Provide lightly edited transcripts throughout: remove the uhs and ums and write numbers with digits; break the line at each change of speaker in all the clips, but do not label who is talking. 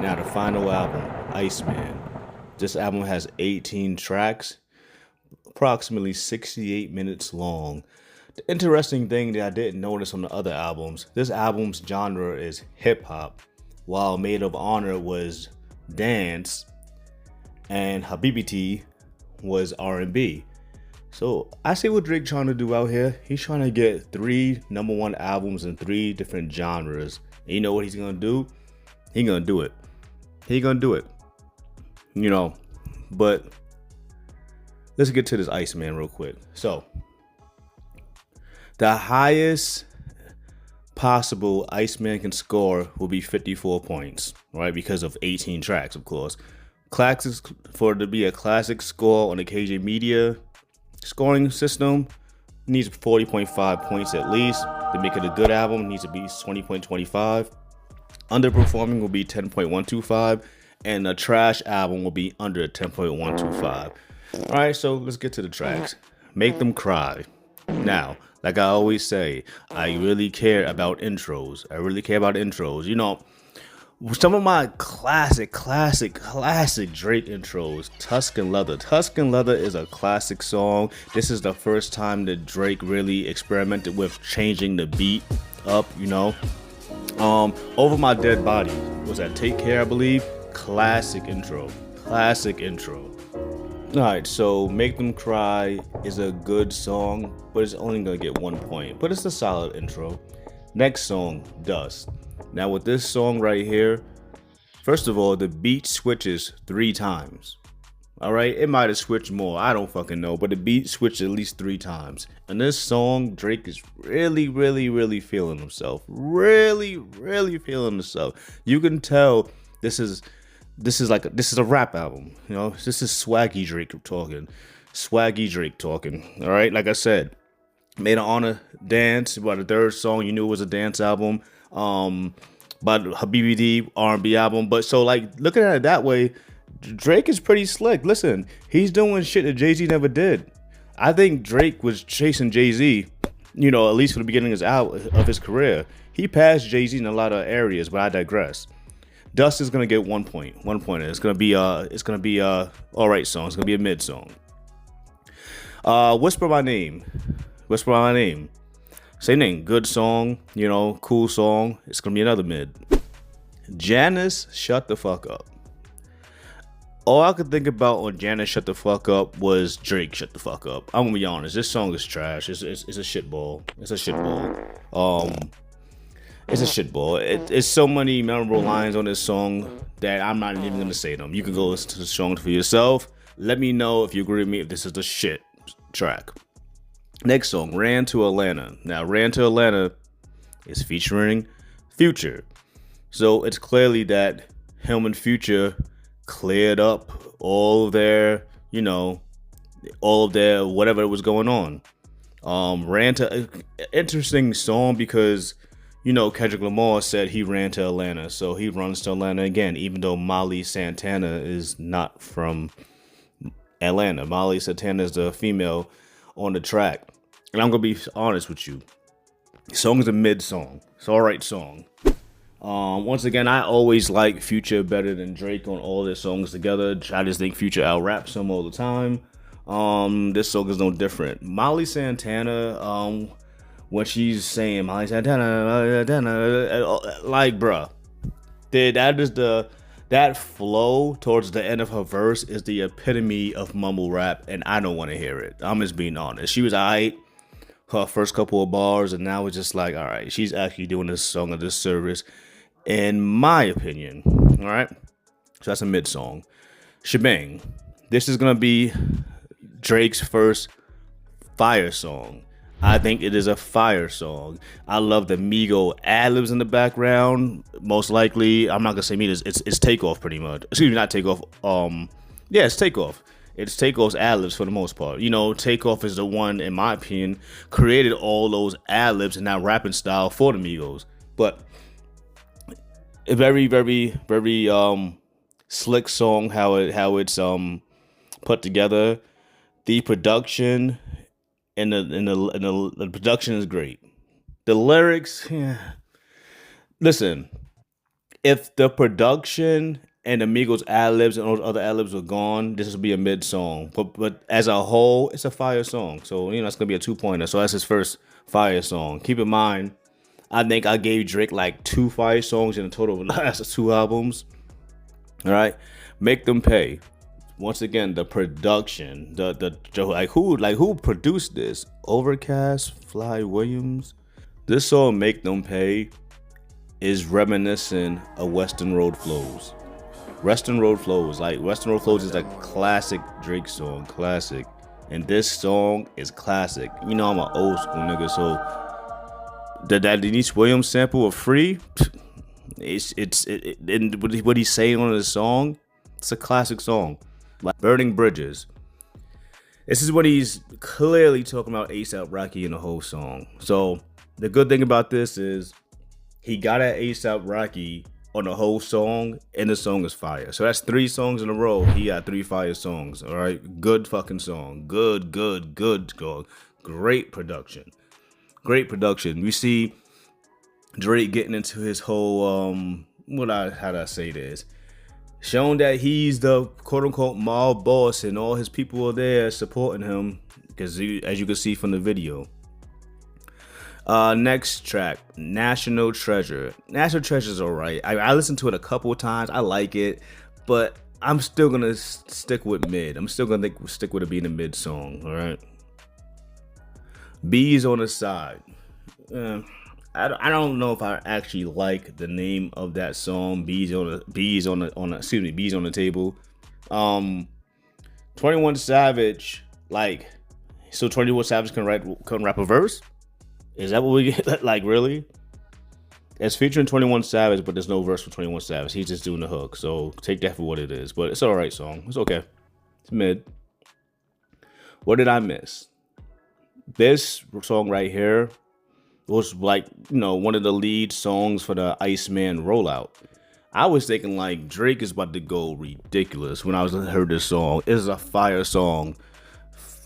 Now, the final album, Iceman. This album has 18 tracks, approximately 68 minutes long. The interesting thing that I didn't notice on the other albums, this album's genre is hip hop, while Maid of Honor was dance and Habibiti was R&B. So I see what Drake trying to do out here. He's trying to get three number one albums in three different genres. And you know what he's gonna do? He gonna do it. He gonna do it. You know, but let's get to this Iceman real quick. So the highest possible Iceman can score will be 54 points, right? Because of 18 tracks, of course. Classics, for it to be a classic score on the KJ Media scoring system, needs 40.5 points at least. To make it a good album, it needs to be 20.25. Underperforming will be 10.125, and a trash album will be under 10.125. All right, so let's get to the tracks. Make Them Cry. Now, like I always say, I really care about intros. You know, some of my classic Drake intros, Tuscan Leather. Tuscan Leather is a classic song. This is the first time that Drake really experimented with changing the beat up, you know. Over My Dead Body was that Take Care, I believe. Classic intro. Alright, so Make Them Cry is a good song, but it's only gonna get 1 point. But it's a solid intro. Next song, Dust. Now with this song right here, first of all, the beat switches 3 times. Alright, it might have switched more, I don't fucking know, but the beat switched at least 3 times. And this song, Drake is really feeling himself. Really feeling himself. You can tell this is a rap album, you know. This is swaggy Drake talking. All right, like I said, Made of Honor dance. About the third song, you knew it was a dance album. But Habibi R&B album. But so like looking at it that way, Drake is pretty slick. Listen, he's doing shit that Jay-Z never did. I think Drake was chasing Jay-Z, you know, at least for the beginning of his career. He passed Jay-Z in a lot of areas, but I digress. Dust is gonna get 1 point. 1 point. It's gonna be all right song. It's gonna be a mid song. Whisper My Name. Same thing. Good song. You know, cool song. It's gonna be another mid. Janice, Shut the Fuck Up. All I could think about on Janice Shut the Fuck Up was Drake Shut the Fuck Up. I'm gonna be honest. This song is trash. It's a shitball. It's a shitball. It's so many memorable lines on this song that I'm not even gonna say them. You can go listen to the song for yourself. Let me know if you agree with me if this is the shit track. Next song, Ran to Atlanta. Now, Ran to Atlanta is featuring Future. So it's clearly that him and Future cleared up all of their whatever was going on. Ran to interesting song because, you know, Kendrick Lamar said he ran to Atlanta, so he runs to Atlanta again, even though Molly Santana is not from Atlanta. Molly Santana is the female on the track. And I'm going to be honest with you. The song is a mid song. It's an alright song. Once again, I always like Future better than Drake on all their songs together. I just think Future out-raps them all the time. This song is no different. Molly Santana, when she's saying Molly Santana, like, bruh, that flow towards the end of her verse is the epitome of mumble rap, and I don't want to hear it. I'm just being honest. She was alright her first couple of bars, and now it's just like, all right, she's actually doing this song a disservice, in my opinion. All right, so that's a mid song. Shebang. This is gonna be Drake's first fire song. I think it is a fire song. I love the Migo ad-libs in the background. Most likely, I'm not gonna say Migo, it's Takeoff pretty much. Excuse me, not Takeoff. Yeah, it's Takeoff. It's Takeoff's ad-libs for the most part. You know, Takeoff is the one, in my opinion, created all those ad-libs in that rapping style for the Migos. But a very slick song how it's put together. The production and the production is great. The lyrics, yeah. Listen, If the production and the Migos ad libs and those other ad libs were gone, this would be a mid song. But as a whole, it's a fire song. So it's gonna be a 2-pointer. So that's his first fire song. Keep in mind, I think I gave Drake like 2 fire songs in a total of the last 2 albums. All right, Make Them Pay. Once again, the production, the who produced this? Overcast, Fly Williams. This song, Make Them Pay, is reminiscent of Western Road Flows. Western Road Flows is a classic Drake song, classic. And this song is classic. I'm an old school nigga, so that Denise Williams sample of Free, and what he's saying on the song, it's a classic song. Like Burning Bridges. This is what he's clearly talking about ASAP Rocky in the whole song. So the good thing about this is he got at ASAP Rocky on the whole song, and the song is fire. So that's 3 songs in a row. He got 3 fire songs. All right, good fucking song. Good song. Great production. We see Drake getting into his whole how do I say this? Showing that he's the quote unquote mob boss and all his people are there supporting him, because as you can see from the video. Next track, National Treasure. National Treasure is alright. I listened to it a couple of times. I like it, but I'm still gonna stick with mid. I'm still gonna stick with it being a mid song. All right. Bees on the Side. I don't know if I actually like the name of that song. Bees on the Table. 21 Savage, so 21 Savage can rap a verse? Is that what we get? Like, really? It's featuring 21 Savage, but there's no verse for 21 Savage. He's just doing the hook. So take that for what it is. But it's an alright song. It's okay. It's mid. What did I miss? This song right here was one of the lead songs for the Iceman rollout. I was thinking Drake is about to go ridiculous when I heard this song. It's a fire song.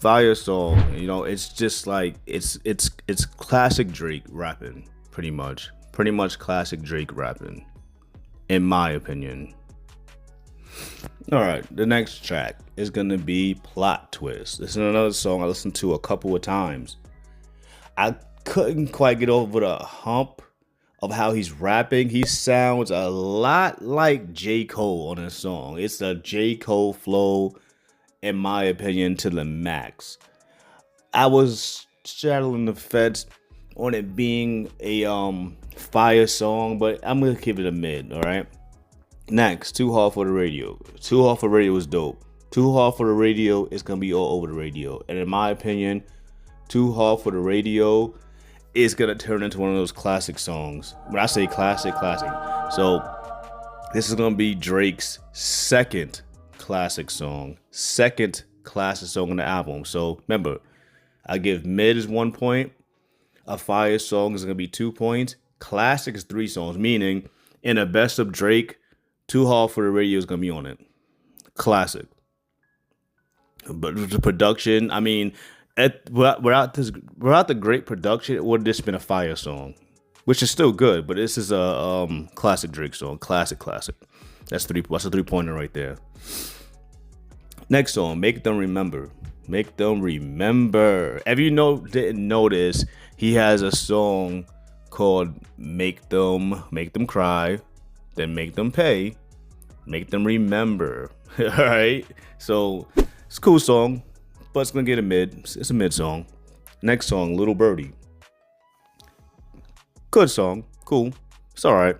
It's just it's classic Drake rapping, pretty much classic Drake rapping, in my opinion. All right, the next track is gonna be Plot Twist. This is another song I listened to a couple of times. I couldn't quite get over the hump of how he's rapping. He sounds a lot like J. Cole on this song. It's a J. Cole flow, in my opinion, to the max. I was straddling the fence on it being a fire song, but I'm gonna give it a mid. All right. Next, Too Hard for the Radio. Too Hard for the Radio is dope. Too Hard for the Radio is gonna be all over the radio, and in my opinion, Too Hard for the Radio is gonna turn into one of those classic songs. When I say classic. So this is gonna be Drake's second classic song on the album. So remember, I give mid is 1 point, a fire song is gonna be 2 points, classic is 3 songs, meaning in a best of Drake, Too Hard for the Radio is gonna be on it. Classic. But the production, without the great production, it would have just been a fire song, which is still good. But this is a classic Drake song, classic. That's a 3-pointer right there. Next song, Make Them Remember. If you didn't notice, he has a song called Make Them Cry, then Make Them Pay, Make Them Remember. All right, so it's a cool song, but it's gonna get a mid. It's a mid song. Next song, Little Birdie. Good song, cool. It's all right.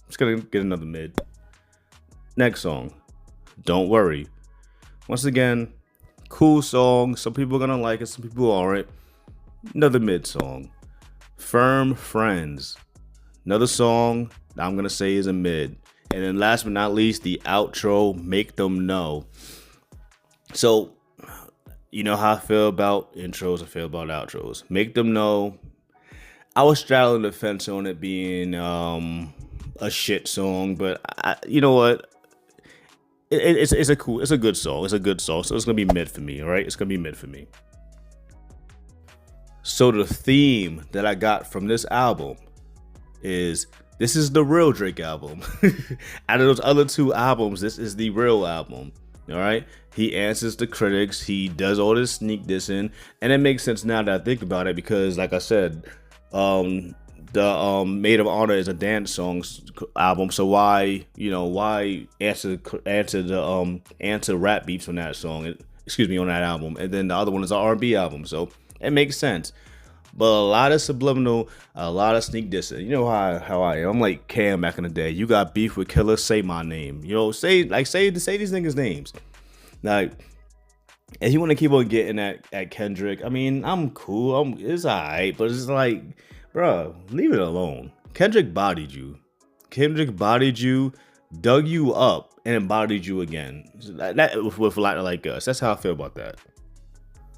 It's gonna get another mid. Next song, Don't Worry. Once again, cool song. Some people are gonna like it, some people aren't. Another mid song. Firm Friends. Another song that I'm gonna say is a mid. And then last but not least, the outro, Make Them Know. So, you know how I feel about intros, I feel about outros. Make Them Know. I was straddling the fence on it being a shit song, but you know what? It's a good song. It's a good song. So it's gonna be mid for me. All right, it's gonna be mid for me. So the theme that I got from this album is This is the real Drake album. Out of those other two albums, this is the real album. All right. He answers the critics. He does all this sneak dissing, and it makes sense now that I think about it because, like I said, the Maid of Honor is a dance songs album. So why answer rap beats on that song? Excuse me, on that album, and then the other one is an R&B album. So it makes sense. But a lot of subliminal, a lot of sneak dissing. You know how I am. I'm like Cam back in the day. You got beef with Killer, say my name. Say these niggas' names. Like, if you want to keep on getting at Kendrick, I mean, I'm cool. It's alright, but it's like, bro, leave it alone. Kendrick bodied you. Kendrick bodied you, dug you up, and bodied you again. That with like us. That's how I feel about that.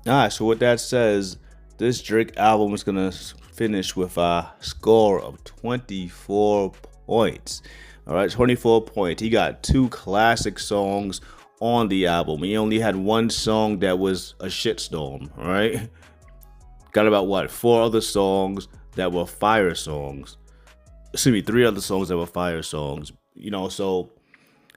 Alright, so what that says, this Drake album is gonna finish with a score of 24 points. All right, 24 points. He got 2 classic songs on the album. He only had 1 song that was a shitstorm. All right, got about 4 other songs that were fire songs. Excuse me, 3 other songs that were fire songs. So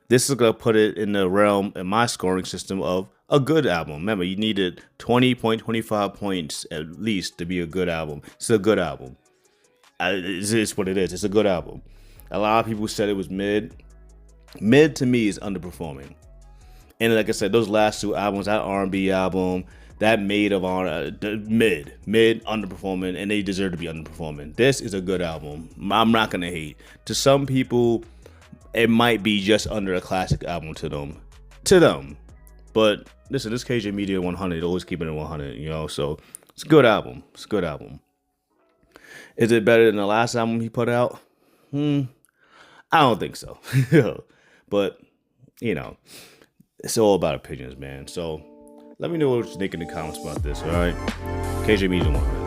this is gonna put it in the realm in my scoring system of a good album. Remember, you needed 20.25 points at least to be a good album. It's a good album. It's what it is. It's a good album. A lot of people said it was mid. Mid to me is underperforming. And like I said, those last 2 albums, that R&B album, that Maid of Honor, mid underperforming, and they deserve to be underperforming. This is a good album. I'm not gonna hate. To some people, it might be just under a classic album to them. But listen, this KJ Media 100, always keeping it 100, so it's a good album. It's a good album. Is it better than the last album he put out? I don't think so. But, it's all about opinions, man. So let me know what you think in the comments about this, all right? KJ Media 100.